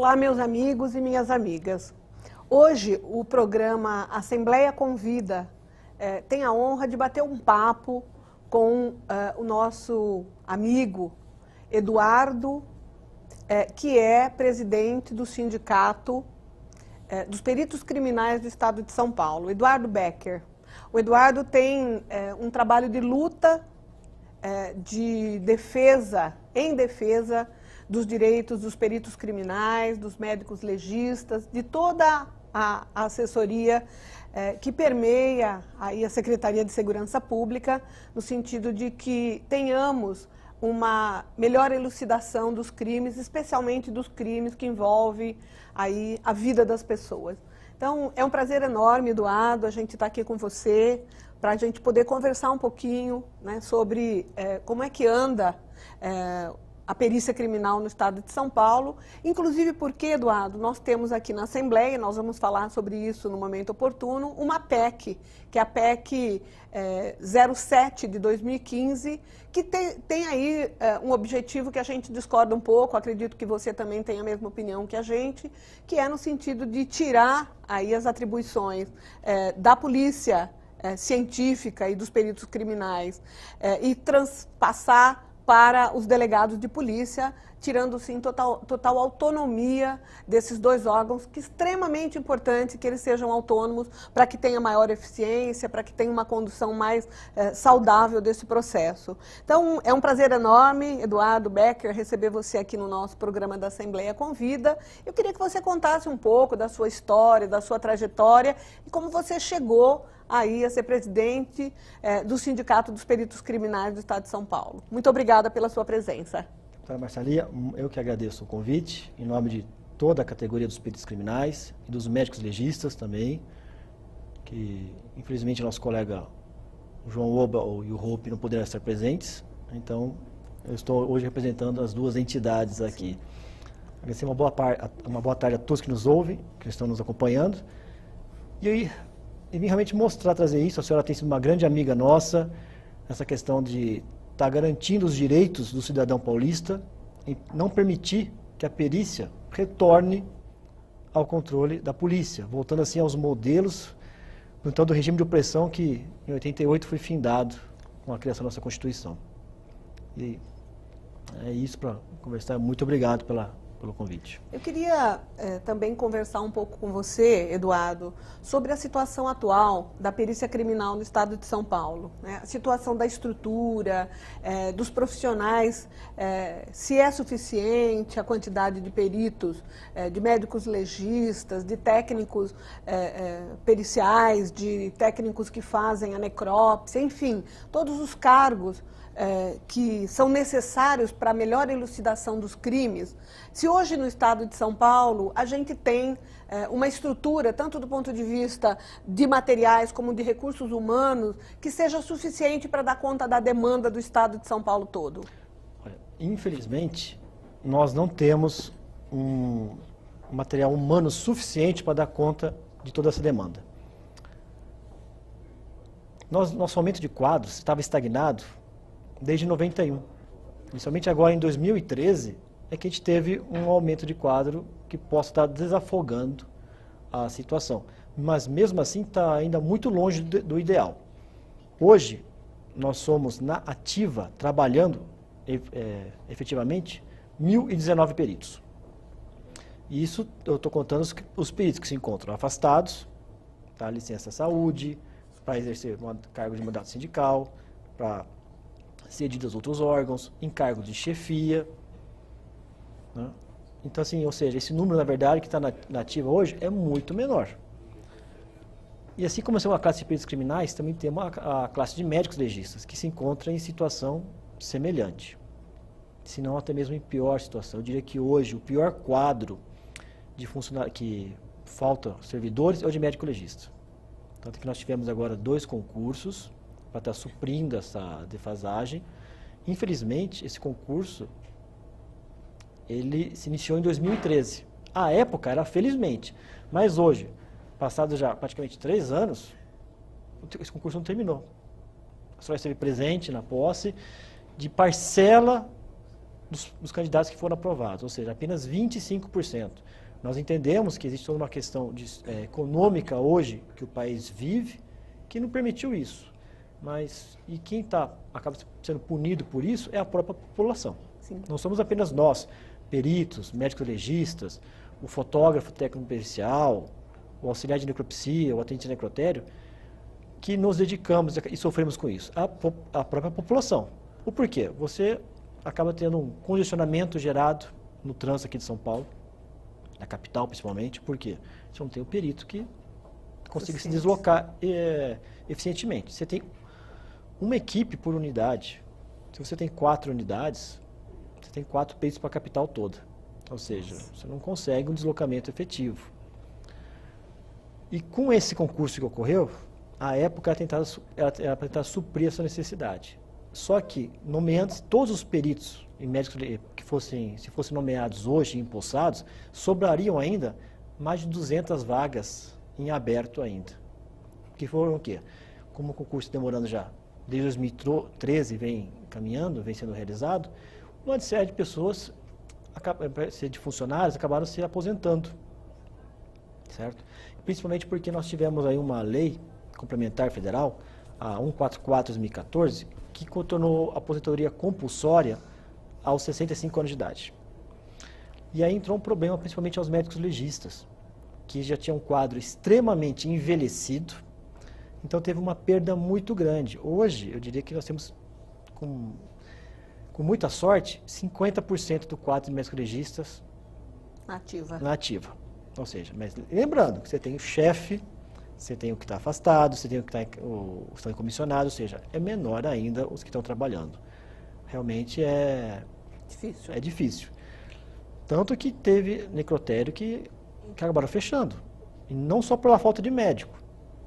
Olá, meus amigos e minhas amigas. Hoje, o programa Assembleia Convida tem a honra de bater um papo com o nosso amigo Eduardo, que é presidente do Sindicato dos Peritos Criminais do Estado de São Paulo, Eduardo Becker. O Eduardo tem um trabalho de luta, de defesa, em defesa dos direitos dos peritos criminais, dos médicos legistas, de toda a assessoria que permeia aí a Secretaria de Segurança Pública, no sentido de que tenhamos uma melhor elucidação dos crimes, especialmente dos crimes que envolvem aí a vida das pessoas. Então, é um prazer enorme, Eduardo, a gente está aqui com você, para a gente poder conversar um pouquinho, né, sobre como é que anda a perícia criminal no estado de São Paulo, inclusive porque, Eduardo, nós temos aqui na Assembleia, nós vamos falar sobre isso no momento oportuno, uma PEC, que é a PEC 07 de 2015, que tem aí um objetivo que a gente discorda um pouco, acredito que você também tem a mesma opinião que a gente, que é no sentido de tirar aí as atribuições da polícia científica e dos peritos criminais e transpassar para os delegados de polícia, tirando, sim, total autonomia desses dois órgãos, que é extremamente importante que eles sejam autônomos para que tenha maior eficiência, para que tenha uma condução mais saudável desse processo. Então, é um prazer enorme, Eduardo Becker, receber você aqui no nosso programa da Assembleia Convida. Eu queria que você contasse um pouco da sua história, da sua trajetória e como você chegou aí a ser presidente do Sindicato dos Peritos Criminais do Estado de São Paulo. Muito obrigada pela sua presença. Doutora Marcelia, eu que agradeço o convite, em nome de toda a categoria dos peritos criminais e dos médicos legistas também, que infelizmente nosso colega João Oba e o Hope não puderam estar presentes, então eu estou hoje representando as duas entidades aqui. Agradecer uma boa tarde a todos que nos ouvem, que estão nos acompanhando, e vim realmente trazer isso. A senhora tem sido uma grande amiga nossa, essa questão de estar garantindo os direitos do cidadão paulista e não permitir que a perícia retorne ao controle da polícia, voltando assim aos modelos então, do regime de opressão que em 88 foi findado com a criação da nossa Constituição. E é isso para conversar. Muito obrigado pelo convite. Eu queria também conversar um pouco com você, Eduardo, sobre a situação atual da perícia criminal no estado de São Paulo, né? A situação da estrutura, dos profissionais, se é suficiente a quantidade de peritos, de médicos legistas, de técnicos periciais, de técnicos que fazem a necrópsia, enfim, todos os cargos que são necessários para a melhor elucidação dos crimes. Se hoje no estado de São Paulo a gente tem uma estrutura, tanto do ponto de vista de materiais como de recursos humanos, que seja suficiente para dar conta da demanda do estado de São Paulo todo? Olha, infelizmente, nós não temos um material humano suficiente para dar conta de toda essa demanda. Nosso aumento de quadros estava estagnado desde 91. Principalmente agora em 2013 é que a gente teve um aumento de quadro que possa estar desafogando a situação. Mas mesmo assim está ainda muito longe do ideal. Hoje nós somos na ativa, trabalhando efetivamente, 1.019 peritos. E isso eu estou contando os peritos que se encontram afastados, tá, licença saúde, para exercer cargo de mandato sindical, para cedido aos outros órgãos, encargos de chefia, né? Então, assim, ou seja, esse número, na verdade, que está na ativa hoje é muito menor. E assim como é uma classe de peritos criminais, também temos a classe de médicos legistas, que se encontra em situação semelhante, se não até mesmo em pior situação. Eu diria que hoje o pior quadro de funcionário que falta servidores é o de médico legista. Tanto que nós tivemos agora 2 concursos para estar suprindo essa defasagem. Infelizmente, esse concurso ele se iniciou em 2013. À época era felizmente, mas hoje, passados já praticamente 3 anos, esse concurso não terminou. A senhora esteve presente na posse de parcela dos candidatos que foram aprovados, ou seja, apenas 25%. Nós entendemos que existe toda uma questão econômica hoje que o país vive que não permitiu isso. E quem acaba sendo punido por isso é a própria população. Sim. Não somos apenas nós, peritos, médicos legistas, o fotógrafo técnico-pericial, o auxiliar de necropsia, o atendente de necrotério, que nos dedicamos e sofremos com isso. A própria população. O porquê? Você acaba tendo um congestionamento gerado no trânsito aqui de São Paulo, na capital principalmente, porque você não tem o perito que consiga se deslocar eficientemente. Você tem uma equipe por unidade. Se você tem 4 unidades, você tem 4 peritos para a capital toda. Ou seja, você não consegue um deslocamento efetivo. E com esse concurso que ocorreu, a época era para tentar suprir essa necessidade. Só que, nomeando todos os peritos e médicos que se fossem nomeados hoje e empossados, sobrariam ainda mais de 200 vagas em aberto ainda. Que foram o quê? Como o concurso demorando já desde 2013 vem caminhando, vem sendo realizado, uma série de pessoas, de funcionários, acabaram se aposentando. Certo? Principalmente porque nós tivemos aí uma lei complementar federal, a 144/2014, que tornou a aposentadoria compulsória aos 65 anos de idade. E aí entrou um problema, principalmente aos médicos legistas, que já tinham um quadro extremamente envelhecido, então teve uma perda muito grande. Hoje, eu diria que nós temos, com muita sorte, 50% do quadro de médicos legistas na ativa. Ou seja, mas lembrando que você tem o chefe, você tem o que está afastado, você tem o que estão comissionados, ou seja, é menor ainda os que estão trabalhando. Realmente é difícil. Tanto que teve necrotério que acabaram fechando. E não só pela falta de médico,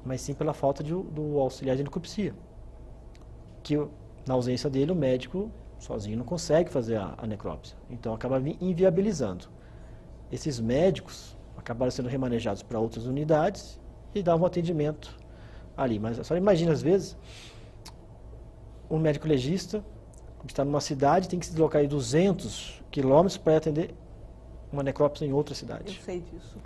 mas sim pela falta do auxiliar de necropsia. Que na ausência dele, o médico sozinho não consegue fazer a necrópsia. Então acaba inviabilizando. Esses médicos acabaram sendo remanejados para outras unidades e davam atendimento ali. Mas só imagina, às vezes, um médico legista que está numa cidade tem que se deslocar aí 200 quilômetros para atender uma necrópsia em outra cidade. Eu sei disso.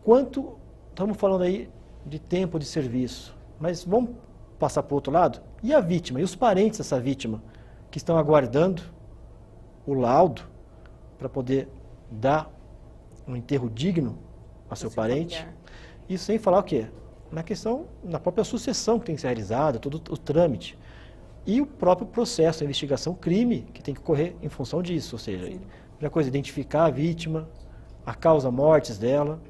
Quanto, estamos falando aí de tempo de serviço, mas vamos passar para o outro lado? E a vítima? E os parentes dessa vítima que estão aguardando o laudo para poder dar um enterro digno a seu parente? Familiar. Isso sem falar o quê? Na própria sucessão que tem que ser realizada, todo o trâmite. E o próprio processo, a investigação, crime, que tem que ocorrer em função disso. Ou seja, a primeira coisa, identificar a vítima, a causa mortes dela.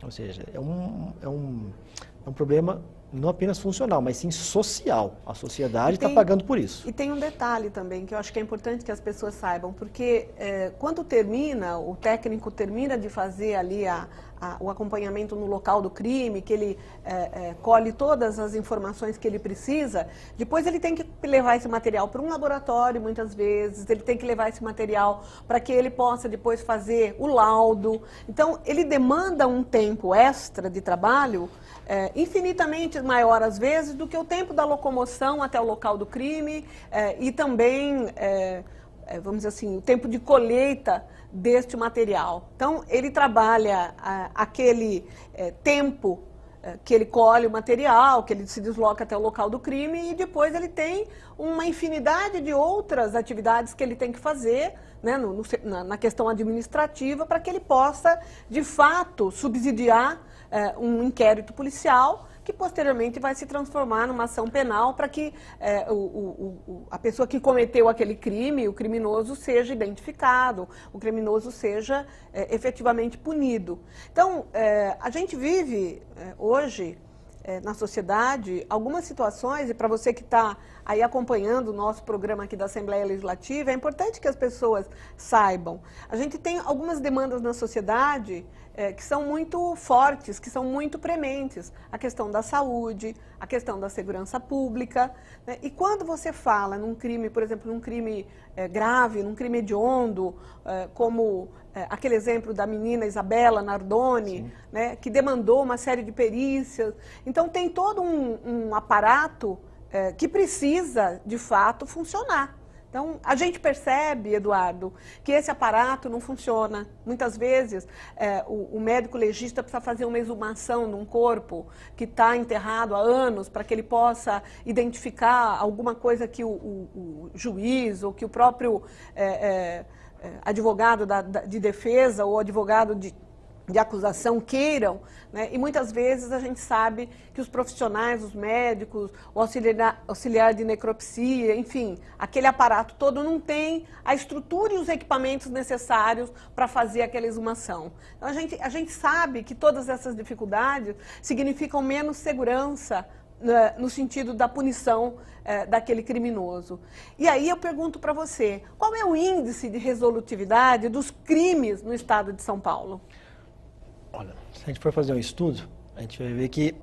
Ou seja, é um problema não apenas funcional, mas sim social. A sociedade está pagando por isso. E tem um detalhe também, que eu acho que é importante que as pessoas saibam, porque quando o técnico termina de fazer ali o acompanhamento no local do crime, que ele colhe todas as informações que ele precisa, depois ele tem que levar esse material para um laboratório, muitas vezes, ele tem que levar esse material para que ele possa depois fazer o laudo. Então, ele demanda um tempo extra de trabalho infinitamente maior, às vezes, do que o tempo da locomoção até o local do crime e também, vamos dizer assim, o tempo de colheita deste material. Então, ele trabalha aquele tempo que ele colhe o material, que ele se desloca até o local do crime e depois ele tem uma infinidade de outras atividades que ele tem que fazer, né, na questão administrativa, para que ele possa, de fato, subsidiar um inquérito policial que posteriormente vai se transformar numa ação penal para que a pessoa que cometeu aquele crime, o criminoso, seja identificado, o criminoso seja efetivamente punido. Então, a gente vive hoje na sociedade algumas situações, e para você que está aí acompanhando o nosso programa aqui da Assembleia Legislativa, é importante que as pessoas saibam. A gente tem algumas demandas na sociedade que são muito fortes, que são muito prementes. A questão da saúde, a questão da segurança pública, né? E quando você fala num crime, por exemplo, num crime grave, num crime hediondo, como aquele exemplo da menina Isabela Nardoni, né, que demandou uma série de perícias. Então tem todo um aparato que precisa, de fato, funcionar. Então, a gente percebe, Eduardo, que esse aparato não funciona. Muitas vezes, o médico legista precisa fazer uma exumação num corpo que está enterrado há anos para que ele possa identificar alguma coisa que o juiz ou que o próprio advogado de defesa ou advogado de acusação queiram, né? E muitas vezes a gente sabe que os profissionais, os médicos, o auxiliar de necropsia, enfim, aquele aparato todo não tem a estrutura e os equipamentos necessários para fazer aquela exumação. Então a gente sabe que todas essas dificuldades significam menos segurança no sentido da punição daquele criminoso. E aí eu pergunto para você, qual é o índice de resolutividade dos crimes no estado de São Paulo? Olha, se a gente for fazer um estudo, a gente vai ver que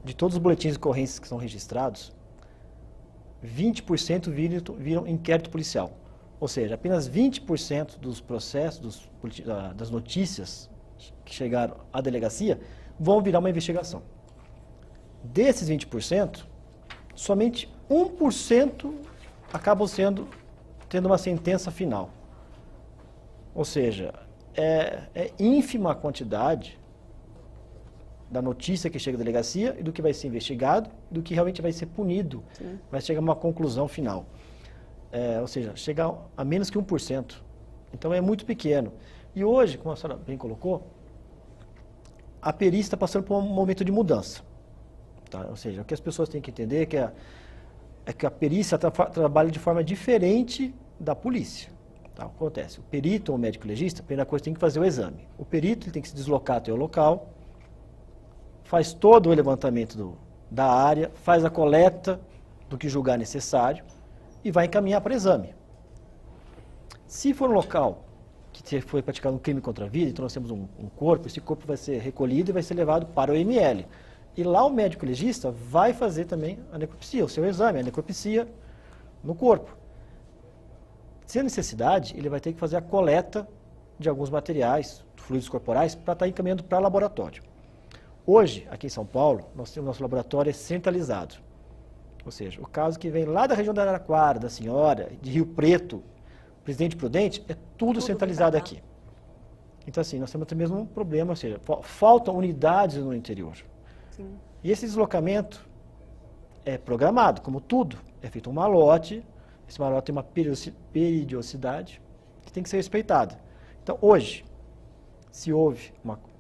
de todos os boletins de ocorrências que são registrados, 20% viram inquérito policial. Ou seja, apenas 20% dos processos, das notícias que chegaram à delegacia vão virar uma investigação. Desses 20%, somente 1% acabam tendo uma sentença final. Ou seja, é ínfima a quantidade da notícia que chega à delegacia e do que vai ser investigado, do que realmente vai ser punido, sim, vai chegar a uma conclusão final. Ou seja, chega a menos que 1%. Então é muito pequeno. E hoje, como a senhora bem colocou, a perícia está passando por um momento de mudança. Tá? Ou seja, o que as pessoas têm que entender é que a perícia trabalha de forma diferente da polícia. Tá, acontece, o perito ou o médico legista, a primeira coisa tem que fazer o exame. O perito ele tem que se deslocar até o local, faz todo o levantamento da área, faz a coleta do que julgar necessário e vai encaminhar para exame. Se for um local que foi praticado um crime contra a vida, então nós temos um corpo, esse corpo vai ser recolhido e vai ser levado para o ML. E lá o médico legista vai fazer também a necropsia, o seu exame, a necropsia no corpo. Se há necessidade, ele vai ter que fazer a coleta de alguns materiais, fluidos corporais, para estar encaminhando para laboratório. Hoje, aqui em São Paulo, nós temos nosso laboratório centralizado. Ou seja, o caso que vem lá da região da Araraquara, da Senhora, de Rio Preto, Presidente Prudente, é tudo centralizado aqui. Então, assim, nós temos até mesmo um problema, ou seja, faltam unidades no interior. Sim. E esse deslocamento é programado, como tudo. É feito um malote. Esse malote tem uma periodicidade que tem que ser respeitada. Então, hoje, se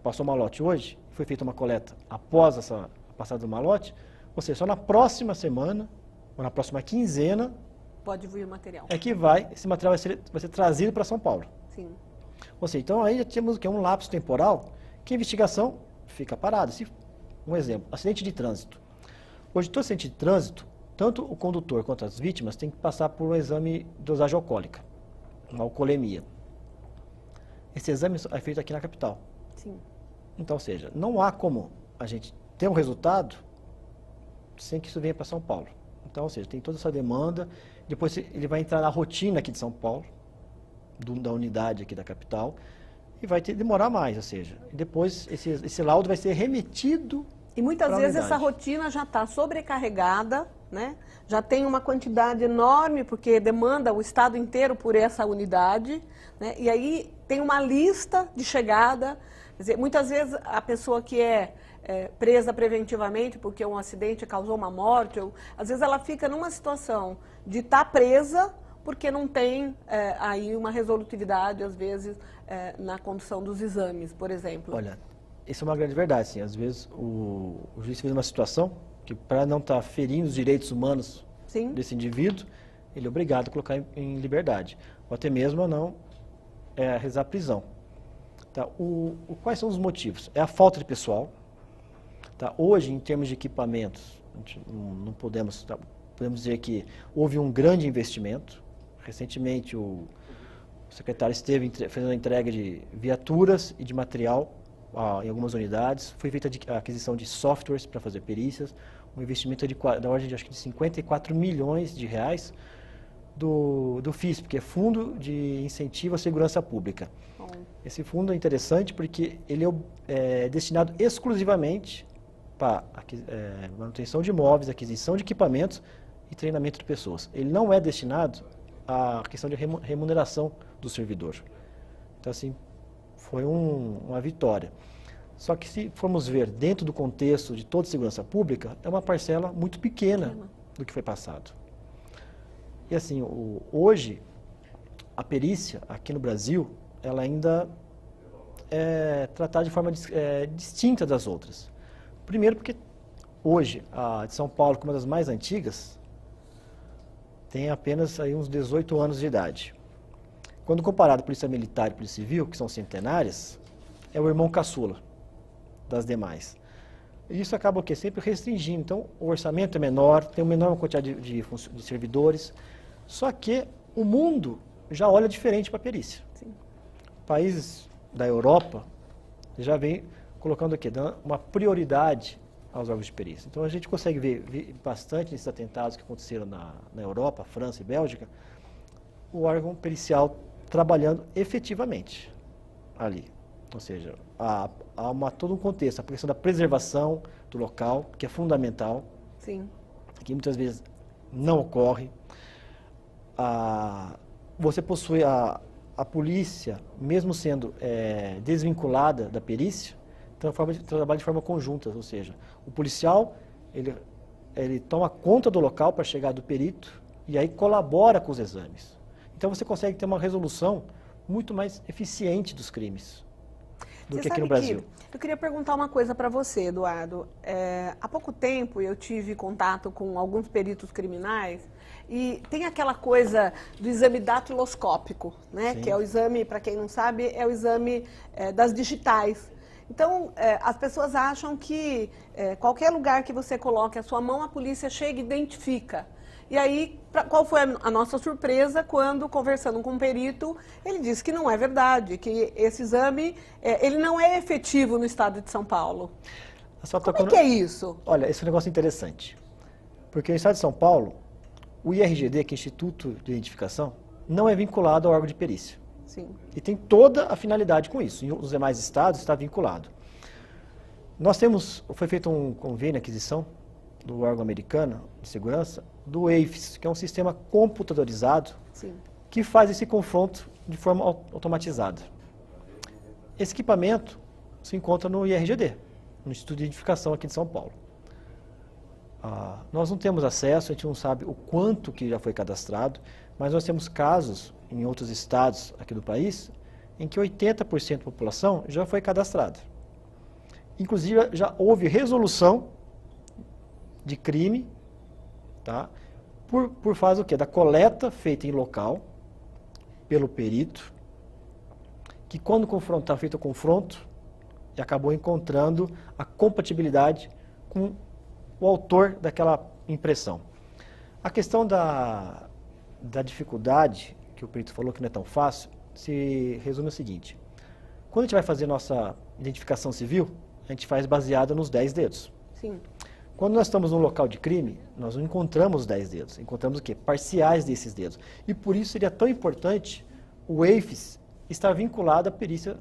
passou um malote hoje, foi feita uma coleta após essa passada do malote, ou seja, só na próxima semana, ou na próxima quinzena, pode vir o material. É que esse material vai ser trazido para São Paulo. Sim. Ou seja, então aí já temos um lapso temporal que a investigação fica parada. Um exemplo, acidente de trânsito. Hoje, todo acidente de trânsito, tanto o condutor quanto as vítimas têm que passar por um exame de dosagem alcoólica, uma alcoolemia. Esse exame é feito aqui na capital. Sim. Então, ou seja, não há como a gente ter um resultado sem que isso venha para São Paulo. Então, ou seja, tem toda essa demanda, depois ele vai entrar na rotina aqui de São Paulo, da unidade aqui da capital, e vai demorar mais, ou seja, depois esse laudo vai ser remetido. E muitas vezes essa rotina já está sobrecarregada, né? Já tem uma quantidade enorme, porque demanda o estado inteiro por essa unidade, né? E aí tem uma lista de chegada. Quer dizer, muitas vezes a pessoa que é presa preventivamente porque um acidente causou uma morte, às vezes ela fica numa situação de estar presa porque não tem aí uma resolutividade, às vezes, na condução dos exames, por exemplo. Olha, isso é uma grande verdade, sim. Às vezes o juiz fez uma situação que, para não estar ferindo os direitos humanos, sim, desse indivíduo, ele é obrigado a colocar em liberdade, ou até mesmo a não realizar a prisão. Tá? Quais são os motivos? É a falta de pessoal. Tá? Hoje, em termos de equipamentos, não podemos dizer que houve um grande investimento. Recentemente, o secretário esteve fazendo a entrega de viaturas e de material em algumas unidades. Foi feita a aquisição de softwares para fazer perícias, um investimento da ordem de, acho que de 54 milhões de reais do FISP, que é Fundo de Incentivo à Segurança Pública. Esse fundo é interessante porque ele é destinado exclusivamente para manutenção de imóveis, aquisição de equipamentos e treinamento de pessoas. Ele não é destinado a questão de remuneração do servidor. Então, assim, foi uma vitória. Só que se formos ver dentro do contexto de toda segurança pública, é uma parcela muito pequena do que foi passado. E assim, hoje, a perícia aqui no Brasil, ela ainda é tratada de forma distinta das outras. Primeiro porque hoje, a de São Paulo, como uma das mais antigas, tem apenas aí uns 18 anos de idade. Quando comparado à Polícia Militar e Polícia Civil, que são centenárias, é o irmão caçula das demais. E isso acaba o quê? Sempre restringindo. Então, o orçamento é menor, tem uma menor quantidade de servidores, só que o mundo já olha diferente para a perícia. Sim. Países da Europa já vem colocando o quê? Dando uma prioridade aos órgãos de perícia. Então, a gente consegue ver bastante nesses atentados que aconteceram na Europa, França e Bélgica, o órgão pericial trabalhando efetivamente ali. Ou seja, há todo um contexto, a questão da preservação do local, que é fundamental, Sim. que muitas vezes não ocorre. Você possui a polícia, mesmo sendo desvinculada da perícia, trabalha de forma conjunta, ou seja, o policial ele toma conta do local para chegar do perito e aí colabora com os exames. Então você consegue ter uma resolução muito mais eficiente dos crimes do que aqui no Brasil. Eu queria perguntar uma coisa para você, Eduardo. Há pouco tempo eu tive contato com alguns peritos criminais e tem aquela coisa do exame datiloscópico, né? Sim. Que é o exame, para quem não sabe, é o exame das digitais. Então, as pessoas acham que qualquer lugar que você coloque a sua mão, a polícia chega e identifica. E aí, qual foi a nossa surpresa quando, conversando com um perito, ele disse que não é verdade, que esse exame ele não é efetivo no estado de São Paulo. Como é que é isso? Olha, esse é um negócio interessante. Porque no estado de São Paulo, o IRGD, que é Instituto de Identificação, não é vinculado ao órgão de perícia. Sim. E tem toda a finalidade com isso. Nos demais estados está vinculado. Foi feito um convênio, aquisição do órgão americano de segurança, do AFIS, que é um sistema computadorizado. Sim. Que faz esse confronto de forma automatizada. Esse equipamento se encontra no IRGD, no Instituto de Identificação aqui de São Paulo. Nós não temos acesso, a gente não sabe o quanto que já foi cadastrado, mas nós temos casos em outros estados aqui do país em que 80% da população já foi cadastrada. Inclusive, já houve resolução de crime, tá? Por fase o quê? Da coleta feita em local, pelo perito, que quando feito o confronto, e acabou encontrando a compatibilidade com o autor daquela impressão. A questão da dificuldade, que o perito falou que não é tão fácil, se resume o seguinte: quando a gente vai fazer nossa identificação civil, a gente faz baseada nos 10 dedos. Sim. Quando nós estamos num local de crime, nós não encontramos os 10 dedos, encontramos o quê? Parciais desses dedos. E por isso seria tão importante o AFIS estar vinculado à perícia,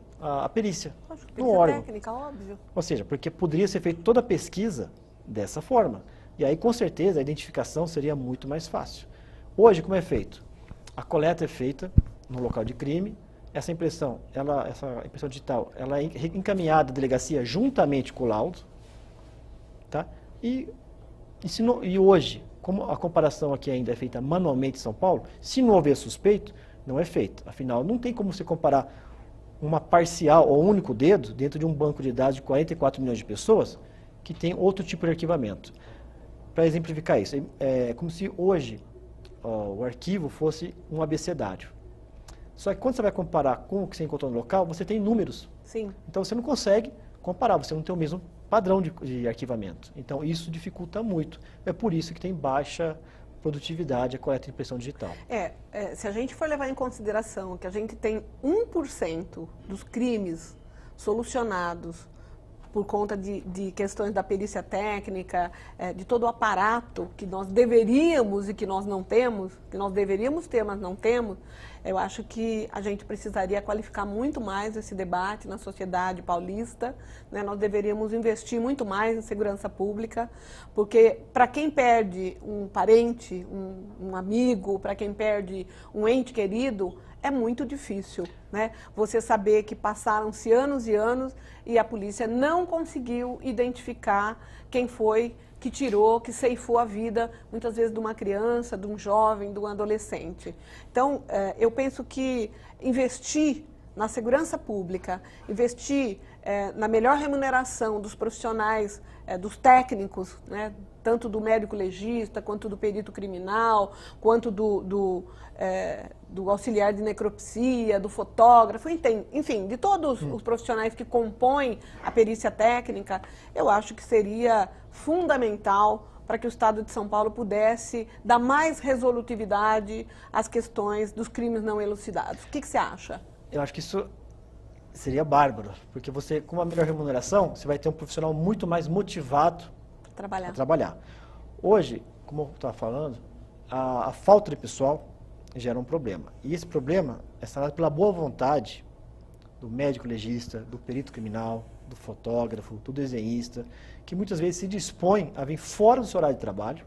no órgão. Técnica, óbvio. Ou seja, porque poderia ser feita toda a pesquisa dessa forma. E aí, com certeza, a identificação seria muito mais fácil. Hoje, como é feito? A coleta é feita no local de crime, essa impressão digital, ela é encaminhada à delegacia juntamente com o laudo, tá? E hoje, como a comparação aqui ainda é feita manualmente em São Paulo, se não houver suspeito, não é feito. Afinal, não tem como você comparar uma parcial ou um único dedo dentro de um banco de dados de 44 milhões de pessoas que tem outro tipo de arquivamento. Para exemplificar isso, é como se hoje o arquivo fosse um abecedário. Só que quando você vai comparar com o que você encontrou no local, você tem números. Sim. Então você não consegue comparar, você não tem o mesmo padrão de arquivamento. Então isso dificulta muito. É por isso que tem baixa produtividade a coleta de impressão digital. Se a gente for levar em consideração que a gente tem 1% dos crimes solucionados por conta de questões da perícia técnica, de todo o aparato que nós deveríamos e que nós não temos, que nós deveríamos ter, mas não temos, eu acho que a gente precisaria qualificar muito mais esse debate na sociedade paulista, né? Nós deveríamos investir muito mais em segurança pública, porque para quem perde um parente, um amigo, para quem perde um ente querido, é muito difícil, né? Você saber que passaram-se anos e anos e a polícia não conseguiu identificar quem foi que tirou, que ceifou a vida, muitas vezes, de uma criança, de um jovem, de um adolescente. Então, eu penso que investir na segurança pública, investir na melhor remuneração dos profissionais, dos técnicos, né, tanto do médico legista, quanto do perito criminal, quanto do auxiliar de necropsia, do fotógrafo, enfim, de todos os profissionais que compõem a perícia técnica, eu acho que seria fundamental para que o Estado de São Paulo pudesse dar mais resolutividade às questões dos crimes não elucidados. O que você acha? Eu acho que isso seria bárbaro, porque você, com uma melhor remuneração, você vai ter um profissional muito mais motivado a trabalhar. Hoje, como eu estava falando, a falta de pessoal gera um problema. E esse problema é sanado pela boa vontade do médico legista, do perito criminal, do fotógrafo, do desenhista, que muitas vezes se dispõe a vir fora do seu horário de trabalho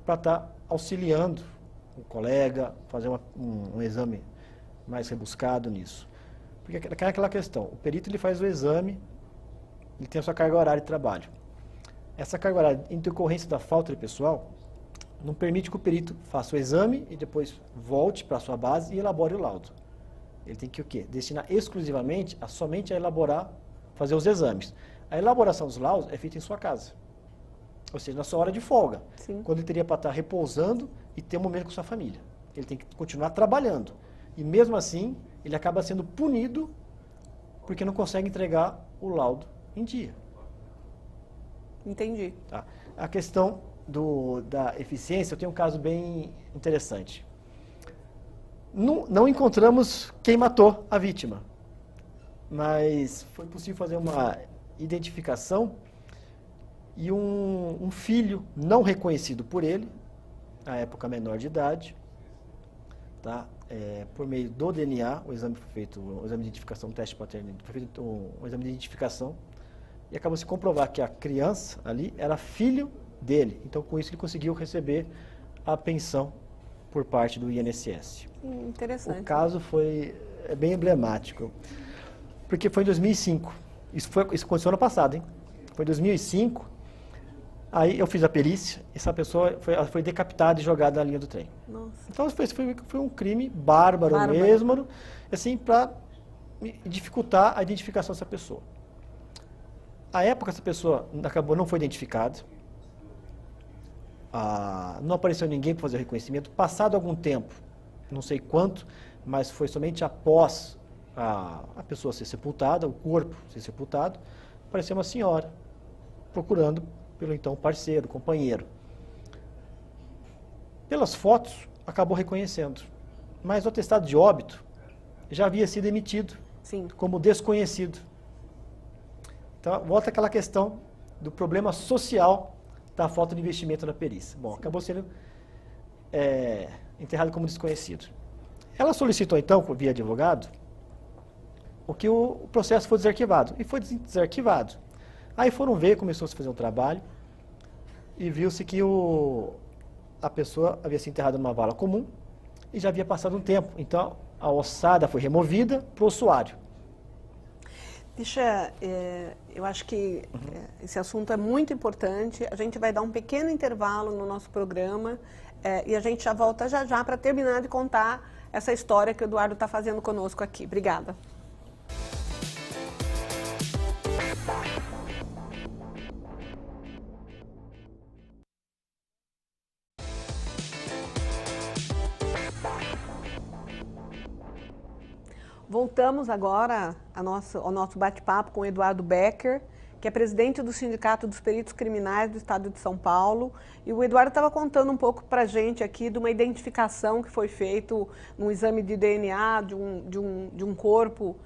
para estar auxiliando o colega, fazer um exame mais rebuscado nisso. Porque é aquela questão, o perito ele faz o exame, ele tem a sua carga horária de trabalho. Essa carga horária, em decorrência da falta de pessoal, não permite que o perito faça o exame e depois volte para a sua base e elabore o laudo. Ele tem que o quê? Destinar exclusivamente somente a elaborar, fazer os exames. A elaboração dos laudos é feita em sua casa. Ou seja, na sua hora de folga. Sim. Quando ele teria para estar repousando e ter um momento com sua família. Ele tem que continuar trabalhando. E mesmo assim, ele acaba sendo punido porque não consegue entregar o laudo em dia. Entendi. Tá? A questão da eficiência, eu tenho um caso bem interessante. Não encontramos quem matou a vítima, mas foi possível fazer uma identificação e um filho não reconhecido por ele, na época menor de idade, tá? Por meio do DNA, o exame foi feito, o exame de identificação, o teste paterno, foi feito um exame de identificação e acabou se comprovar que a criança ali era filho dele. Então, com isso, ele conseguiu receber a pensão por parte do INSS. Interessante. O caso foi bem emblemático, porque foi em 2005. Isso aconteceu ano passado, hein? Foi em 2005, aí eu fiz a perícia, essa pessoa foi decapitada e jogada na linha do trem. Nossa. Então, foi um crime bárbaro mesmo, assim, para dificultar a identificação dessa pessoa. À época, essa pessoa não foi identificada, não apareceu ninguém para fazer o reconhecimento. Passado algum tempo, não sei quanto, mas foi somente após a pessoa ser sepultada, o corpo ser sepultado, apareceu uma senhora procurando pelo então parceiro, companheiro. Pelas fotos, acabou reconhecendo, mas o atestado de óbito já havia sido emitido. Sim. Como desconhecido. Então, volta aquela questão do problema social da falta de investimento na perícia. Bom, acabou sendo enterrado como desconhecido. Ela solicitou, então, via advogado, que o processo fosse desarquivado. E foi desarquivado. Aí foram ver, começou a se fazer um trabalho, e viu-se que a pessoa havia se enterrado numa vala comum, e já havia passado um tempo. Então, a ossada foi removida para o ossuário. Eu acho que esse assunto é muito importante. A gente vai dar um pequeno intervalo no nosso programa e a gente já volta já para terminar de contar essa história que o Eduardo está fazendo conosco aqui. Obrigada. Voltamos agora ao nosso bate-papo com o Eduardo Becker, que é presidente do Sindicato dos Peritos Criminais do Estado de São Paulo. E o Eduardo estava contando um pouco para a gente aqui de uma identificação que foi feita num exame de DNA de um corpo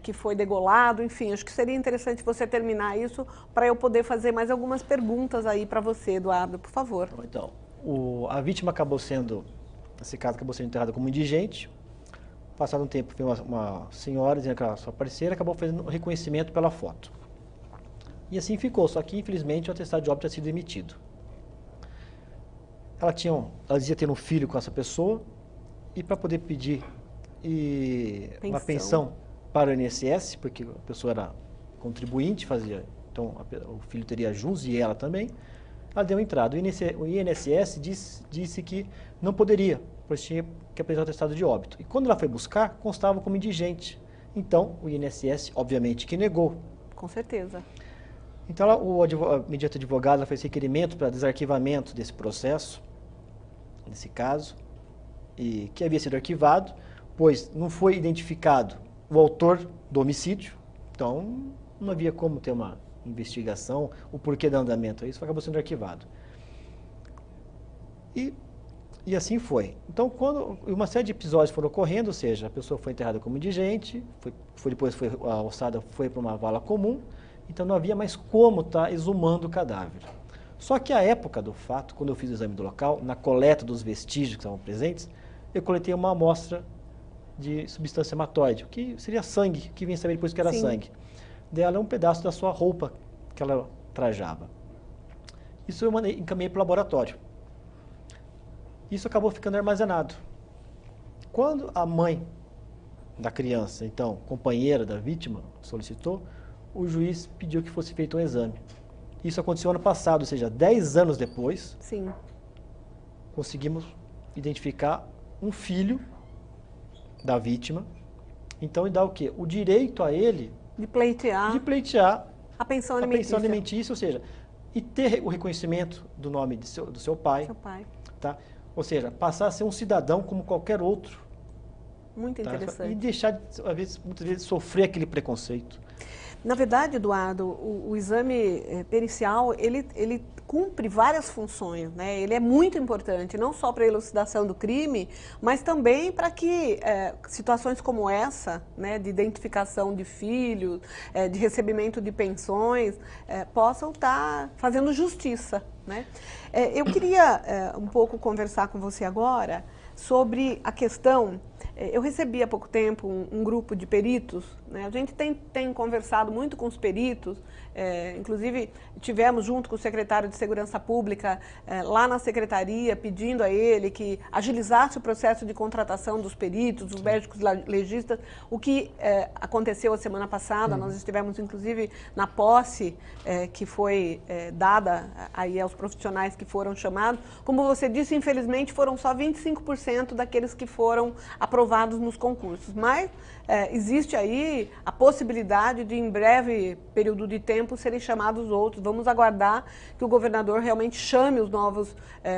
que foi degolado. Enfim, acho que seria interessante você terminar isso para eu poder fazer mais algumas perguntas aí para você, Eduardo, por favor. Então, a vítima acabou sendo, nesse caso, acabou sendo enterrada como indigente. Passado um tempo, veio uma senhora dizendo que era sua parceira, acabou fazendo o reconhecimento pela foto. E assim ficou, só que infelizmente o atestado de óbito tinha sido emitido. Ela dizia ter um filho com essa pessoa, e para poder pedir uma pensão para o INSS, porque a pessoa era contribuinte, então o filho teria jus e ela também, ela deu entrada. O INSS disse que não poderia, pois tinha que apresentar o atestado de óbito. E quando ela foi buscar, constava como indigente. Então, o INSS, obviamente, que negou. Com certeza. Então, mediante advogado, ela fez requerimento para desarquivamento desse processo, nesse caso, e que havia sido arquivado, pois não foi identificado o autor do homicídio, então não havia como ter uma investigação, o porquê do andamento, isso acabou sendo arquivado. E assim foi. Então, quando uma série de episódios foram ocorrendo, ou seja, a pessoa foi enterrada como indigente, depois a ossada foi para uma vala comum, então não havia mais como estar exumando o cadáver. Só que à época do fato, quando eu fiz o exame do local, na coleta dos vestígios que estavam presentes, eu coletei uma amostra de substância hematóide, que seria sangue, que vinha saber depois que era sangue. Dela é um pedaço da sua roupa que ela trajava. Isso eu encaminhei para o laboratório. Isso acabou ficando armazenado. Quando a mãe da criança, então companheira da vítima, solicitou, o juiz pediu que fosse feito um exame. Isso aconteceu ano passado, ou seja, 10 anos depois, conseguimos identificar um filho da vítima. Então, ele dá o quê? O direito a ele de pleitear a pensão alimentícia, ou seja, e ter o reconhecimento do nome do seu pai. Tá? Ou seja, passar a ser um cidadão como qualquer outro. Muito interessante. E deixar, muitas vezes, sofrer aquele preconceito. Na verdade, Eduardo, o exame pericial, ele cumpre várias funções, né? Ele é muito importante, não só para a elucidação do crime, mas também para que situações como essa, né, de identificação de filhos, de recebimento de pensões, possam estar fazendo justiça, né? Eu queria um pouco conversar com você agora sobre a questão. Eu recebi há pouco tempo um grupo de peritos, né? A gente tem conversado muito com os peritos, inclusive tivemos junto com o secretário de Segurança Pública lá na secretaria, pedindo a ele que agilizasse o processo de contratação dos peritos, dos médicos legistas, o que aconteceu a semana passada. Nós estivemos inclusive na posse que foi dada aí aos profissionais que foram chamados. Como você disse, infelizmente foram só 25% daqueles que foram aprovados nos concursos, mas existe aí a possibilidade de, em breve período de tempo, serem chamados outros. Vamos aguardar que o governador realmente chame os novos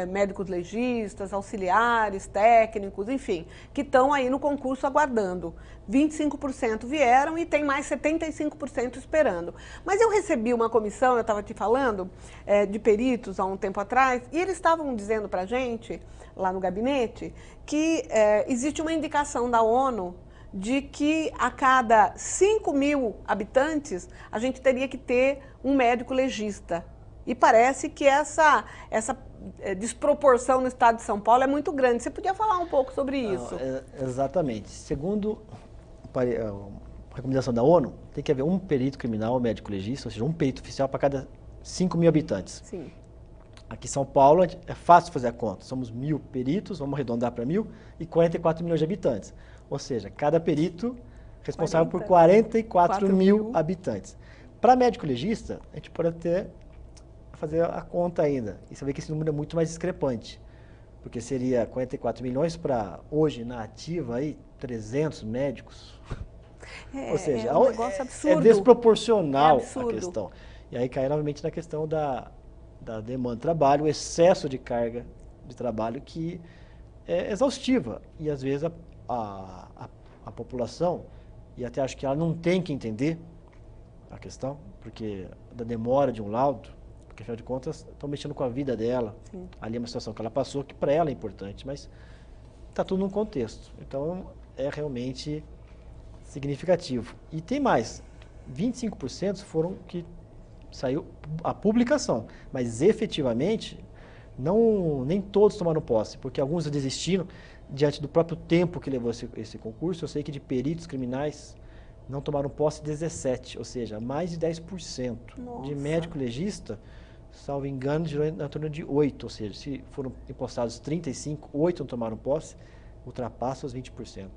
médicos legistas, auxiliares, técnicos, enfim, que estão aí no concurso aguardando. 25% vieram e tem mais 75% esperando. Mas eu recebi uma comissão, eu estava te falando, de peritos há um tempo atrás, e eles estavam dizendo para a gente, lá no gabinete, que existe uma indicação da ONU de que a cada 5.000 habitantes a gente teria que ter um médico legista. E parece que essa desproporção no estado de São Paulo é muito grande. Você podia falar um pouco sobre isso? Exatamente. Segundo a recomendação da ONU, tem que haver um perito criminal ou médico legista, ou seja, um perito oficial para cada 5.000 habitantes. Sim. Aqui em São Paulo é fácil fazer a conta. Somos 1.000 peritos, vamos arredondar para 1.000, e 44 milhões de habitantes. Ou seja, cada perito responsável por 44 mil habitantes. Para médico legista, a gente pode até fazer a conta ainda. E você vê que esse número é muito mais discrepante. Porque seria 44 milhões para, hoje, na ativa, aí, 300 médicos. Ou seja, um negócio absurdo. É desproporcional a questão. E aí cai novamente na questão da demanda de trabalho, o excesso de carga de trabalho que é exaustiva. E às vezes a população, e até acho que ela não tem que entender a questão, porque da demora de um laudo, porque afinal de contas estão mexendo com a vida dela. Sim. Ali é uma situação que ela passou, que para ela é importante, mas está tudo num contexto. Então é realmente significativo. E tem mais, 25% foram que saiu a publicação, mas efetivamente nem todos tomaram posse, porque alguns desistiram diante do próprio tempo que levou esse concurso. Eu sei que de peritos criminais não tomaram posse 17, ou seja, mais de 10%. Nossa. De médico legista, salvo engano, girou na torno de 8, ou seja, se foram impostados 35, 8 não tomaram posse, ultrapassa os 20%.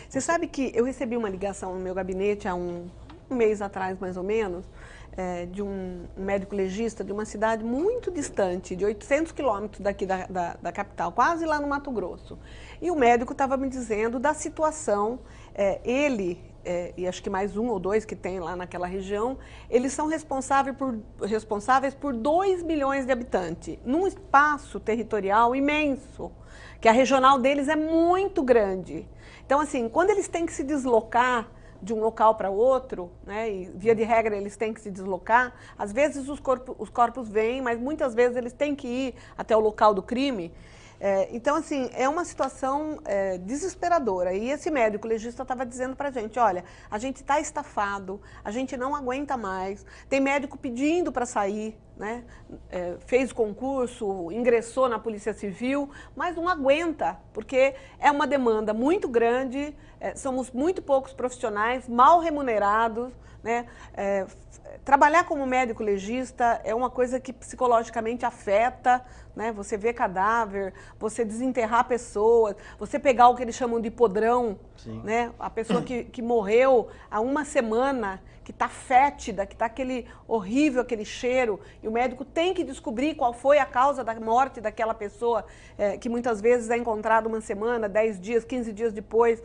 Você sabe que eu recebi uma ligação no meu gabinete há um mês atrás, mais ou menos, de um médico legista de uma cidade muito distante, de 800 quilômetros daqui da capital, quase lá no Mato Grosso. E o médico estava me dizendo da situação, ele e acho que mais um ou dois que tem lá naquela região, eles são responsáveis por 2 milhões de habitantes, num espaço territorial imenso, que a regional deles é muito grande. Então, assim, quando eles têm que se deslocar de um local para outro, né, e via de regra eles têm que se deslocar, às vezes os corpos vêm, mas muitas vezes eles têm que ir até o local do crime. Então, assim, é uma situação desesperadora. E esse médico legista estava dizendo para a gente, olha, a gente está estafado, a gente não aguenta mais, tem médico pedindo para sair, né? Fez o concurso, ingressou na Polícia Civil, mas não aguenta, porque é uma demanda muito grande, somos muito poucos profissionais, mal remunerados, né? Trabalhar como médico legista é uma coisa que psicologicamente afeta, né? Você vê cadáver, você desenterrar pessoas, você pegar o que eles chamam de podrão, né? A pessoa que morreu há uma semana, que está fétida, que está aquele horrível, aquele cheiro, e o médico tem que descobrir qual foi a causa da morte daquela pessoa, que muitas vezes é encontrada uma semana, 10 dias, 15 dias depois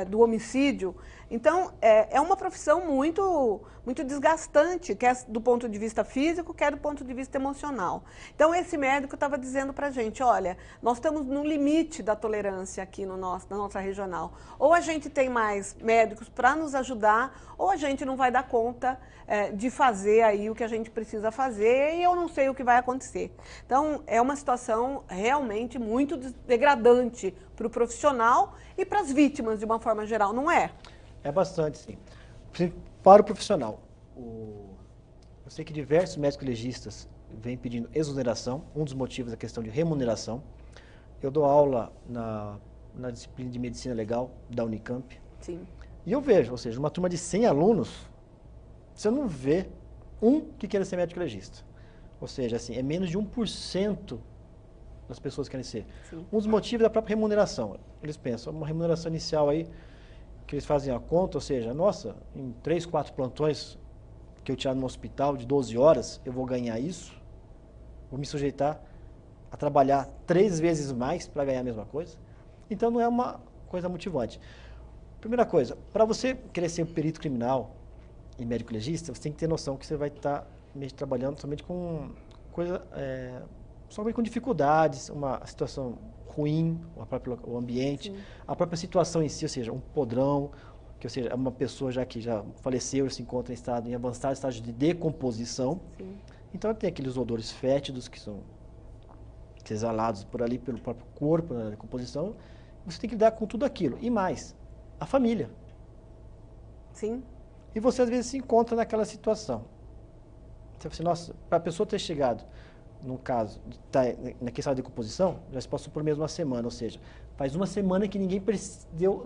do homicídio. Então, é uma profissão muito, muito desgastante, quer do ponto de vista físico, quer do ponto de vista emocional. Então, esse médico estava dizendo para a gente, olha, nós estamos no limite da tolerância aqui na nossa regional. Ou a gente tem mais médicos para nos ajudar, ou a gente não vai dar conta de fazer aí o que a gente precisa fazer, e eu não sei o que vai acontecer. Então, é uma situação realmente muito degradante para o profissional e para as vítimas, de uma forma geral, não é? É bastante, sim. Para o profissional, eu sei que diversos médicos legistas vêm pedindo exoneração. Um dos motivos é a questão de remuneração. Eu dou aula na disciplina de Medicina Legal da Unicamp. Sim. E eu vejo, ou seja, uma turma de 100 alunos, você não vê um que queira ser médico legista. Ou seja, assim, é menos de 1% das pessoas que querem ser. Sim. Um dos motivos é a própria remuneração. Eles pensam, uma remuneração inicial aí, que eles fazem a conta, ou seja, nossa, em 3, 4 plantões que eu tirar no hospital de 12 horas, eu vou ganhar isso, vou me sujeitar a trabalhar 3 vezes mais para ganhar a mesma coisa. Então não é uma coisa motivante. Primeira coisa, para você querer ser perito criminal e médico legista, você tem que ter noção que você vai estar trabalhando somente com somente com dificuldades, uma situação ruim, o ambiente, sim, a própria situação em si, ou seja, um podrão, que ou seja, uma pessoa que já faleceu, se encontra em avançado estágio de decomposição. Sim. Então tem aqueles odores fétidos que são exalados por ali pelo próprio corpo, na decomposição. Você tem que lidar com tudo aquilo. E mais, a família. Sim. E você às vezes se encontra naquela situação. Você fala assim, nossa, para a pessoa ter chegado no caso, na questão da decomposição, já se passou por mesmo uma semana, ou seja, faz uma semana que ninguém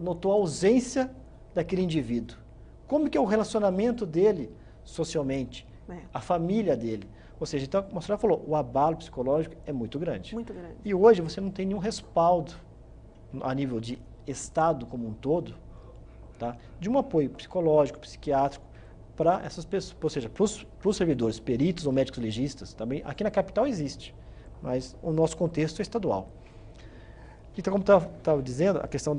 notou a ausência daquele indivíduo. Como que é o relacionamento dele socialmente, a família dele? Ou seja, então, como a senhora falou, o abalo psicológico é muito grande. Muito grande. E hoje você não tem nenhum respaldo a nível de Estado como um todo, tá? De um apoio psicológico, psiquiátrico, para essas pessoas, ou seja, para os servidores, peritos ou médicos legistas, também aqui na capital existe, mas o nosso contexto é estadual. Então, como estava dizendo, a questão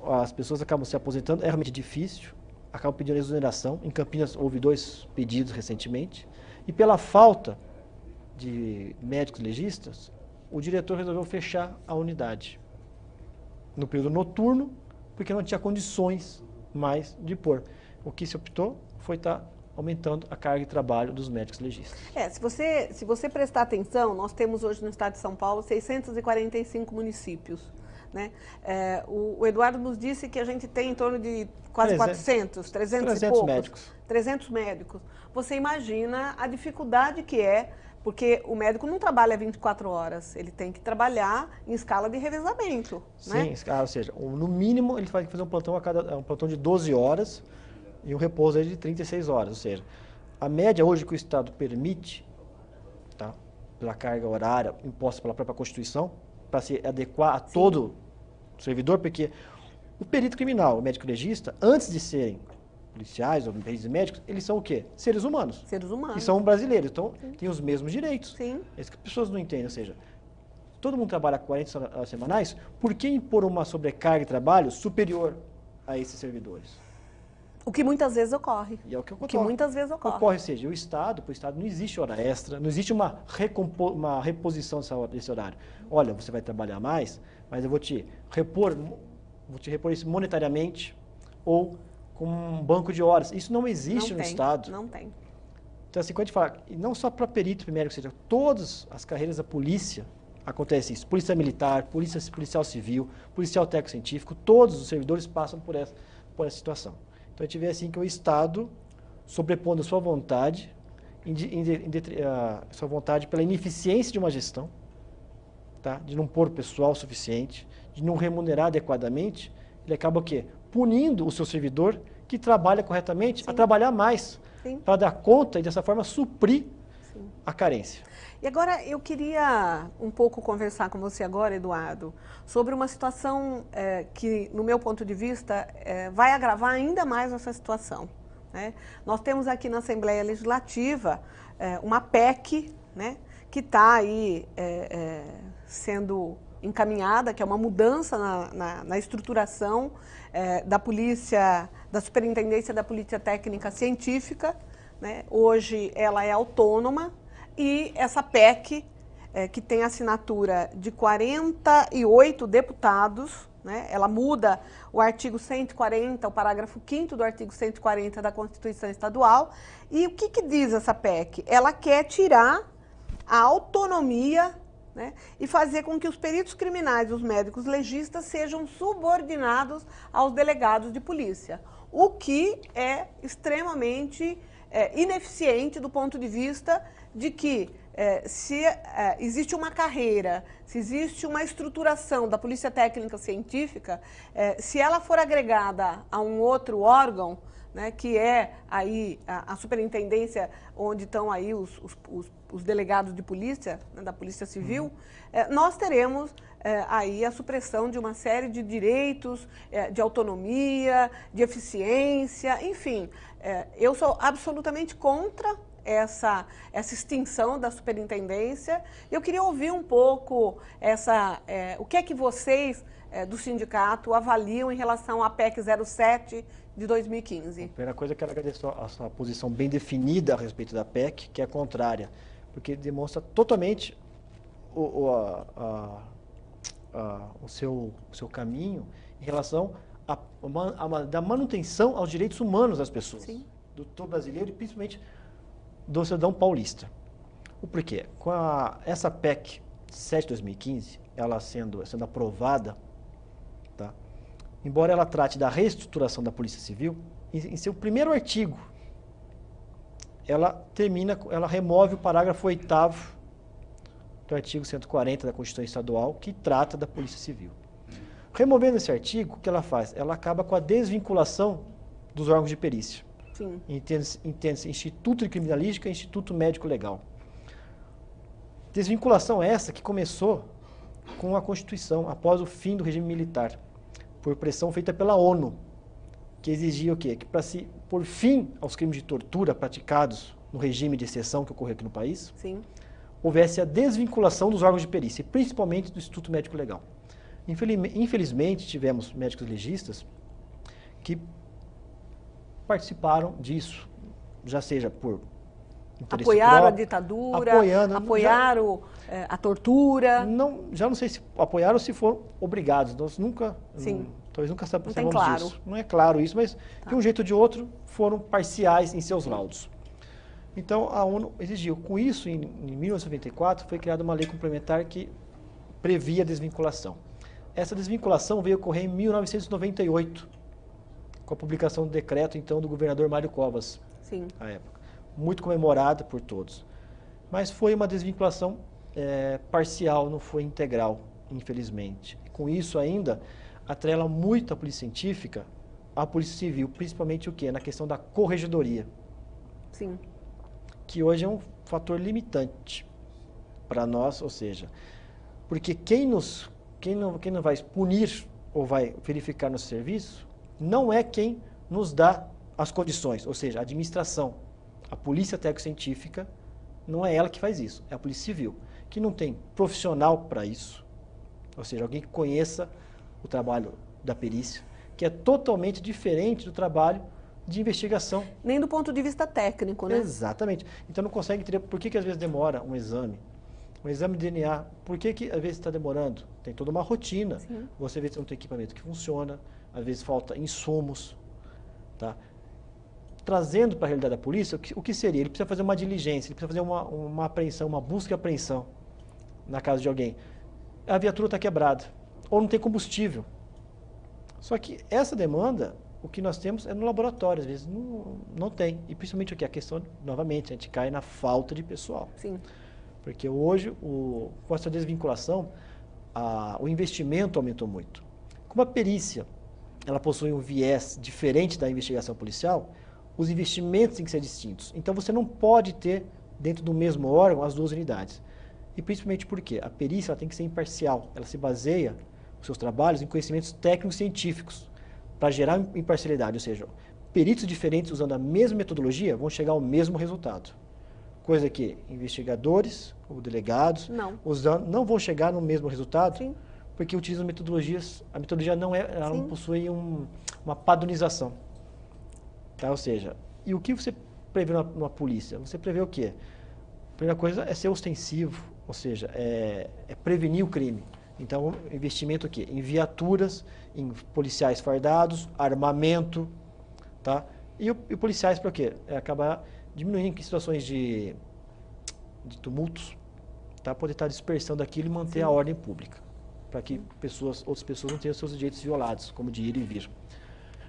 as pessoas acabam se aposentando, é realmente difícil, acabam pedindo exoneração. Em Campinas houve 2 pedidos recentemente, e pela falta de médicos legistas, o diretor resolveu fechar a unidade no período noturno, porque não tinha condições mais de pôr. O que se optou foi estar aumentando a carga de trabalho dos médicos legistas. Se você prestar atenção, nós temos hoje no estado de São Paulo 645 municípios. Né? O Eduardo nos disse que a gente tem em torno de quase 300 e poucos. Médicos. 300 médicos. Você imagina a dificuldade que é, porque o médico não trabalha 24 horas, ele tem que trabalhar em escala de revezamento. Sim, né? Ou seja, no mínimo ele vai fazer um plantão de 12 horas e um repouso de 36 horas. Ou seja, a média hoje que o Estado permite, tá, pela carga horária imposta pela própria Constituição, para se adequar a todo servidor, porque o perito criminal, o médico legista, antes de serem policiais ou peritos médicos, eles são o quê? Seres humanos. Seres humanos. E são brasileiros, então têm os mesmos direitos. Sim. É isso que as pessoas não entendem, ou seja, todo mundo trabalha 40 horas semanais, por que impor uma sobrecarga de trabalho superior a esses servidores? O que muitas vezes ocorre. E é o que ocorre. O que muitas vezes ocorre. Ou seja, para o Estado não existe hora extra, não existe uma reposição desse horário. Olha, você vai trabalhar mais, mas eu vou te repor isso monetariamente ou com um banco de horas. Isso não existe no Estado. Não tem. Então, assim, quando a gente fala, e não só para perito primeiro, ou seja, todas as carreiras da polícia acontece isso. Polícia militar, policial civil, policial técnico-científico, todos os servidores passam por essa situação. Então, a gente vê assim que o Estado, sobrepondo a sua vontade, sua vontade pela ineficiência de uma gestão, tá? De não pôr pessoal suficiente, de não remunerar adequadamente, ele acaba o quê? Punindo o seu servidor que trabalha corretamente a trabalhar mais, para dar conta e dessa forma suprir a carência. E agora eu queria um pouco conversar com você agora, Eduardo, sobre uma situação que, no meu ponto de vista, vai agravar ainda mais essa situação. Né? Nós temos aqui na Assembleia Legislativa uma PEC, né, que está aí sendo encaminhada, que é uma mudança na estruturação da polícia, da Superintendência da Polícia Técnica Científica. Né? Hoje ela é autônoma. E essa PEC, que tem assinatura de 48 deputados, né, ela muda o artigo 140, o parágrafo 5º do artigo 140 da Constituição Estadual. E o que diz essa PEC? Ela quer tirar a autonomia, né, e fazer com que os peritos criminais e os médicos legistas sejam subordinados aos delegados de polícia, o que é extremamente ineficiente do ponto de vista de que se existe uma carreira, se existe uma estruturação da Polícia Técnica Científica, se ela for agregada a um outro órgão, né, que é aí a superintendência, onde estão aí os delegados de polícia, né, da Polícia Civil, nós teremos aí a supressão de uma série de direitos, de autonomia, de eficiência, enfim. Eu sou absolutamente contra essa extinção da superintendência. Eu queria ouvir um pouco o que é que vocês do sindicato avaliam em relação à PEC 07 de 2015. A primeira coisa é que eu agradeço a sua posição bem definida a respeito da PEC, que é contrária, porque demonstra totalmente o seu caminho em relação da manutenção aos direitos humanos das pessoas, do brasileiro e principalmente do cidadão paulista. O porquê? Com essa PEC 7 de 2015, ela sendo aprovada, tá? Embora ela trate da reestruturação da Polícia Civil, em seu primeiro artigo, ela remove o parágrafo 8º do artigo 140 da Constituição Estadual, que trata da Polícia Civil. Removendo esse artigo, o que ela faz? Ela acaba com a desvinculação dos órgãos de perícia. Entende-se Instituto de Criminalística e Instituto Médico Legal. Desvinculação essa que começou com a Constituição, após o fim do regime militar, por pressão feita pela ONU, que exigia o quê? Que para se pôr fim aos crimes de tortura praticados no regime de exceção que ocorreu aqui no país, houvesse a desvinculação dos órgãos de perícia, principalmente do Instituto Médico Legal. Infelizmente, tivemos médicos legistas que participaram disso, já seja por interesse apoiaram próprio, a ditadura, apoiaram a tortura. Já não sei se apoiaram ou se foram obrigados. Nós nunca, talvez nunca saibamos claro. disso. Não é claro isso, mas de um jeito ou de outro foram parciais em seus laudos. Então a ONU exigiu. Com isso, em 1994, foi criada uma lei complementar que previa a desvinculação. Essa desvinculação veio ocorrer em 1998, com a publicação do decreto, então, do governador Mário Covas, Sim. à época. Muito comemorada por todos. Mas foi uma desvinculação parcial, não foi integral, infelizmente. Com isso ainda, atrela muito a polícia científica à polícia civil, principalmente o quê? Na questão da corregedoria. Sim. Que hoje é um fator limitante para nós, ou seja, porque quem não vai punir ou vai verificar nosso serviço não é quem nos dá as condições, ou seja, a administração, a polícia técnico-científica, não é ela que faz isso, é a polícia civil, que não tem profissional para isso, ou seja, alguém que conheça o trabalho da perícia, que é totalmente diferente do trabalho de investigação. Nem do ponto de vista técnico, né? Exatamente. Então não consegue entender por que às vezes demora um exame de DNA. Por que às vezes está demorando? Tem toda uma rotina. Sim. Você vê que não tem equipamento que funciona, às vezes falta insumos. Tá? Trazendo para a realidade da polícia, o que seria? Ele precisa fazer uma diligência, ele precisa fazer uma apreensão, uma busca e apreensão na casa de alguém. A viatura está quebrada, ou não tem combustível. Só que essa demanda, o que nós temos é no laboratório, às vezes não tem. E principalmente o que? A questão, novamente, a gente cai na falta de pessoal. Sim. Porque hoje, com essa desvinculação, o investimento aumentou muito. Como a perícia ela possui um viés diferente da investigação policial, os investimentos têm que ser distintos. Então você não pode ter, dentro do mesmo órgão, as duas unidades. E principalmente porque a perícia ela tem que ser imparcial. Ela se baseia, os seus trabalhos, em conhecimentos técnicos científicos, para gerar imparcialidade, ou seja, peritos diferentes usando a mesma metodologia vão chegar ao mesmo resultado. Coisa que investigadores ou delegados não vão chegar no mesmo resultado. Sim. Porque utilizam metodologias, a metodologia ela não possui uma padronização. Tá? Ou seja, e o que você prevê numa polícia? Você prevê o quê? A primeira coisa é ser ostensivo, ou seja, é prevenir o crime. Então, investimento o quê? Em viaturas, em policiais fardados, armamento, tá? E policiais para o quê? Acabar diminuindo em situações de tumultos, tá? Poder estar dispersando aquilo e manter a ordem pública, para que outras pessoas não tenham seus direitos violados, como de ir e vir.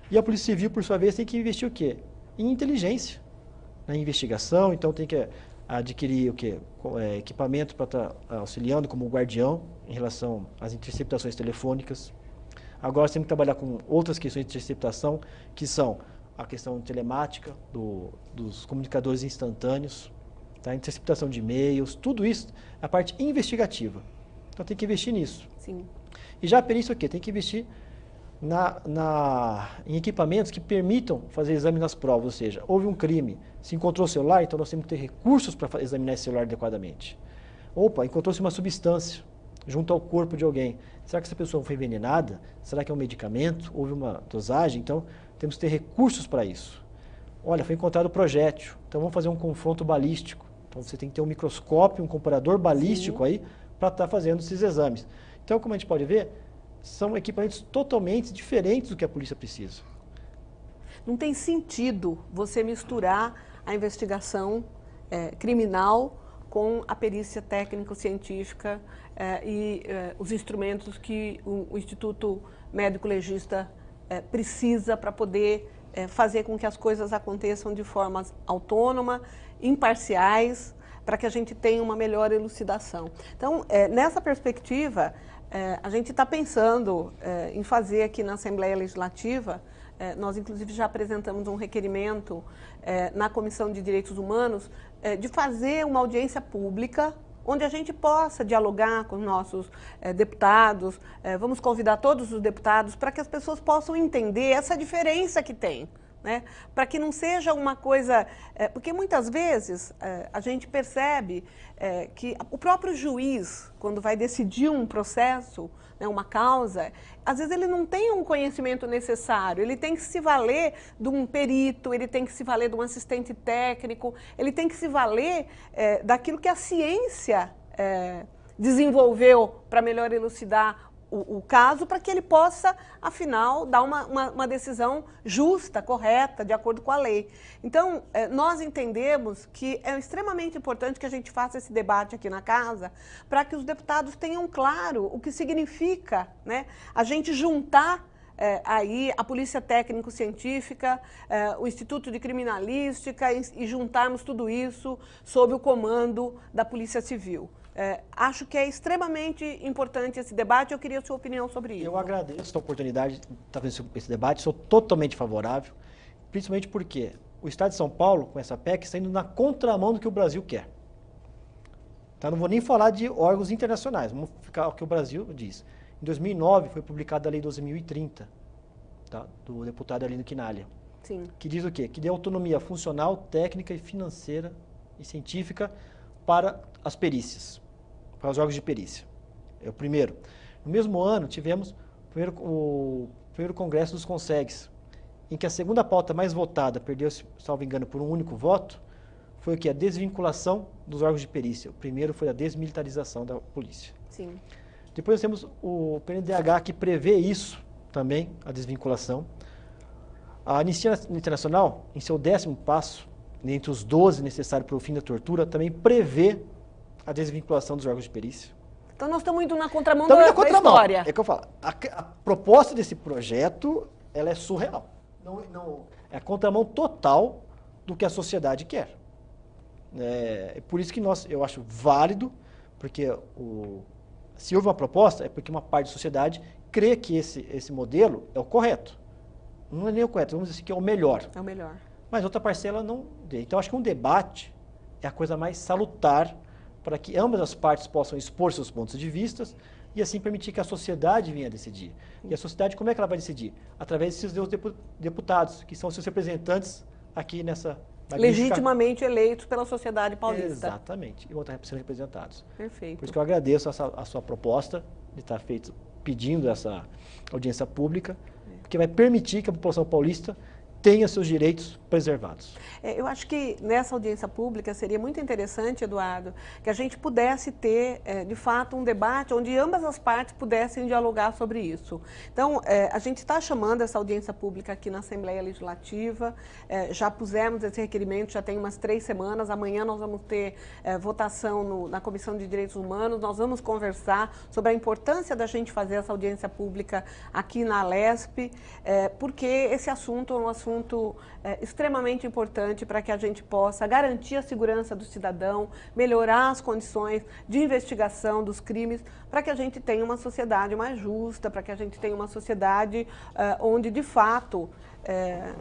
E a Polícia Civil, por sua vez, tem que investir o quê? Em inteligência, na investigação, então tem que adquirir o quê? Equipamento para estar auxiliando como guardião em relação às interceptações telefônicas. Agora temos que trabalhar com outras questões de interceptação, que são a questão telemática, dos comunicadores instantâneos, tá? Interceptação de e-mails, tudo isso é a parte investigativa. Então tem que investir nisso. Sim. E já a perícia o quê? Tem que investir em equipamentos que permitam fazer exame nas provas, ou seja, houve um crime, se encontrou o celular, então nós temos que ter recursos para examinar esse celular adequadamente. Opa, encontrou-se uma substância junto ao corpo de alguém. Será que essa pessoa foi envenenada? Será que é um medicamento? Houve uma dosagem? Então, temos que ter recursos para isso. Olha, foi encontrado projétil, então vamos fazer um confronto balístico. Então, você tem que ter um microscópio, um comparador balístico aí, para estar fazendo esses exames. Então, como a gente pode ver, são equipamentos totalmente diferentes do que a polícia precisa. Não tem sentido você misturar a investigação criminal com a perícia técnico-científica e os instrumentos que o Instituto Médico-Legista precisa para poder fazer com que as coisas aconteçam de forma autônoma, imparciais, para que a gente tenha uma melhor elucidação. Então, nessa perspectiva, a gente está pensando em fazer aqui na Assembleia Legislativa, nós inclusive já apresentamos um requerimento na Comissão de Direitos Humanos, de fazer uma audiência pública, onde a gente possa dialogar com os nossos deputados, vamos convidar todos os deputados para que as pessoas possam entender essa diferença que tem. Né? Para que não seja uma coisa... porque muitas vezes a gente percebe que o próprio juiz, quando vai decidir um processo, né, uma causa, às vezes ele não tem um conhecimento necessário, ele tem que se valer de um perito, ele tem que se valer de um assistente técnico, ele tem que se valer daquilo que a ciência desenvolveu para melhor elucidar o caso para que ele possa, afinal, dar uma decisão justa, correta, de acordo com a lei. Então, nós entendemos que é extremamente importante que a gente faça esse debate aqui na casa para que os deputados tenham claro o que significa, né, a gente juntar aí a Polícia Técnico-Científica, o Instituto de Criminalística e juntarmos tudo isso sob o comando da Polícia Civil. Acho que é extremamente importante esse debate. Eu queria a sua opinião sobre isso. Eu agradeço a oportunidade de estar fazendo esse debate, sou totalmente favorável, principalmente porque o Estado de São Paulo, com essa PEC, está indo na contramão do que o Brasil quer. Tá? Não vou nem falar de órgãos internacionais, vamos ficar o que o Brasil diz. Em 2009 foi publicada a Lei 12.030, tá? Do deputado Arlindo Quinalha. Sim. Que diz o quê? Que dê autonomia funcional, técnica e financeira e científica para as perícias, para os órgãos de perícia. É o primeiro. No mesmo ano, tivemos o primeiro congresso dos Consegues, em que a segunda pauta mais votada, perdeu-se, salvo engano, por um único voto, foi o que? A desvinculação dos órgãos de perícia. O primeiro foi a desmilitarização da polícia. Sim. Depois nós temos o PNDH, que prevê isso também, a desvinculação. A Anistia Internacional, em seu 10º passo, entre os 12 necessários para o fim da tortura, também prevê a desvinculação dos órgãos de perícia. Então nós estamos indo na contramão da história. É que eu falo, a proposta desse projeto, ela é surreal. É a contramão total do que a sociedade quer. É por isso que eu acho válido, porque se houve uma proposta, é porque uma parte da sociedade crê que esse modelo é o correto. Não é nem o correto, vamos dizer que é o melhor. É o melhor. Mas outra parcela não dê. Então, acho que um debate é a coisa mais salutar para que ambas as partes possam expor seus pontos de vista e assim permitir que a sociedade venha a decidir. E a sociedade, como é que ela vai decidir? Através desses deputados, que são seus representantes aqui nessa... Legitimamente eleitos pela sociedade paulista. Exatamente. E vão estar sendo representados. Perfeito. Por isso que eu agradeço a sua proposta de estar pedindo essa audiência pública, porque vai permitir que a população paulista tenha seus direitos preservados. Eu acho que nessa audiência pública seria muito interessante, Eduardo, que a gente pudesse ter, de fato, um debate onde ambas as partes pudessem dialogar sobre isso. Então, a gente está chamando essa audiência pública aqui na Assembleia Legislativa, já pusemos esse requerimento, já tem umas 3 semanas, amanhã nós vamos ter votação na Comissão de Direitos Humanos, nós vamos conversar sobre a importância da gente fazer essa audiência pública aqui na Alesp, porque esse assunto é um assunto extremamente importante para que a gente possa garantir a segurança do cidadão, melhorar as condições de investigação dos crimes, para que a gente tenha uma sociedade mais justa, para que a gente tenha uma sociedade onde, de fato,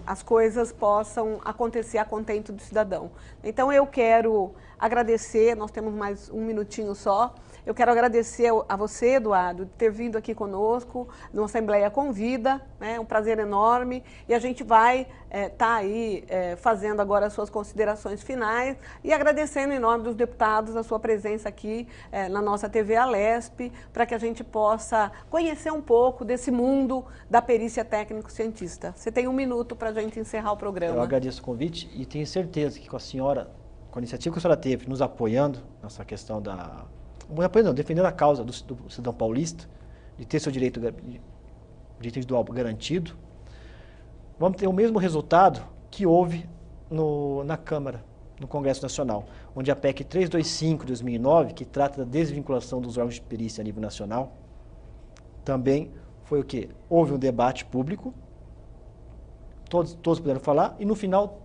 as coisas possam acontecer a contento do cidadão. Então, eu quero agradecer, nós temos mais um minutinho só, eu quero agradecer a você, Eduardo, de ter vindo aqui conosco no Assembleia Convida, é um prazer enorme, e a gente vai estar aí fazendo agora as suas considerações finais e agradecendo em nome dos deputados a sua presença aqui na nossa TV Alesp, para que a gente possa conhecer um pouco desse mundo da perícia técnico-cientista. Você tem um minuto para a gente encerrar o programa. Eu agradeço o convite e tenho certeza que com a senhora, com a iniciativa que a senhora teve, nos apoiando nessa questão defendendo a causa do cidadão paulista, de ter seu direito individual garantido, vamos ter o mesmo resultado que houve na Câmara, no Congresso Nacional, onde a PEC 325 de 2009, que trata da desvinculação dos órgãos de perícia a nível nacional, também foi o quê? Houve um debate público, todos puderam falar, e no final,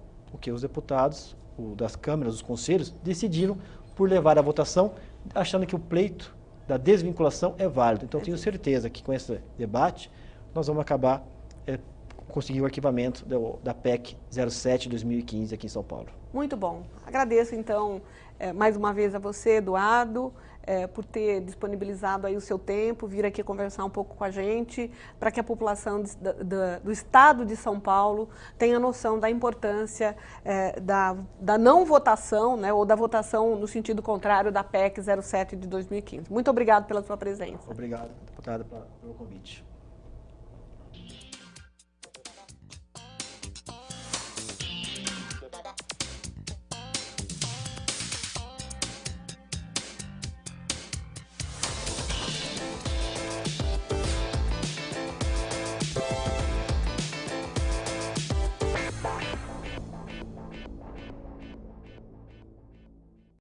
os deputados das câmaras, os conselhos, decidiram por levar à votação, achando que o pleito da desvinculação é válido. Então, tenho certeza que com esse debate, nós vamos acabar conseguindo o arquivamento da PEC 07 de 2015 aqui em São Paulo. Muito bom. Agradeço, então, mais uma vez a você, Eduardo, por ter disponibilizado aí o seu tempo, vir aqui conversar um pouco com a gente, para que a população do Estado de São Paulo tenha noção da importância da não votação, né, ou da votação no sentido contrário da PEC 07 de 2015. Muito obrigado pela sua presença. Obrigado, deputada, pelo convite.